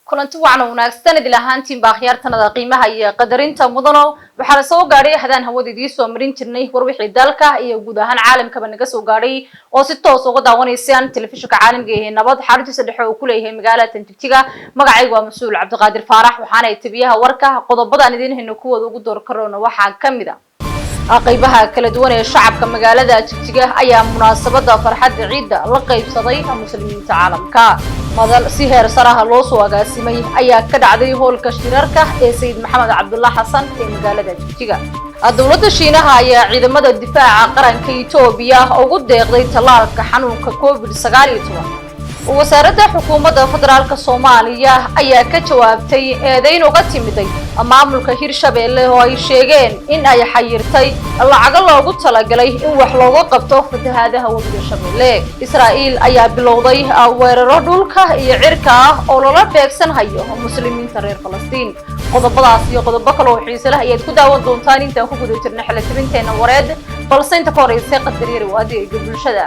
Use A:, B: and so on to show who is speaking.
A: kulanti wacan wanaagsan idil ahaantiin baa khiyaartanada qiimaha iyo qadarinta mudano waxa la soo gaaray hadaan hawadii soo marin jirnay war wixii dalka iyo guud ahaan caalamkaba naga soo gaaray oo si toos uga daawanaysan telefishinka caalamka ee nabad xaruntiisa dhexe oo ku leeyahay magaalada Tanjigtiga magacaygu waa Masuul Cabdiqaadir Faarax waxaana ay tabiyaha warka qodobada idin hayno kuwada ugu door karoona waxa kamid ah qaybaha kala duwan ee shacabka magaalada Tanjigtiga ayaa munaasabada farxadda ciidda la qaybsaday muslimiinta caalamka madal si heer saraha loo soo agaasimay ayaa ka dhacday hoolka shirarka ee Sayid Maxamed Cabdullaah Xasan ee magaalada Tanjigtiga dawladda Shiinaha ayaa ciidamada difaaca qaranka Itoobiya ugu deeqday talaalka xanuunka COVID-19 wasaaradda xukuumadda federaalka Soomaaliya ayaa ka jawaabtay eedayn uga timiday maamulka Hirshabeelle oo ay sheegeen in ay xayirtay lacag loogu talagalay in wax looga qabto fatahaadaha webiga Shabeelle Israa'iil ayaa bilowday weeraro dhulka iyo cirka ah oo lala beegsanayo muslimiinta reer Falastiin qodobadaas iyo qodobo kale oo xiiso leh ayaad ku daawan doontaan inta ku guda jirnaa xilatirinteena wareed balse inta ka horeysa qadariir waadi ee bulshada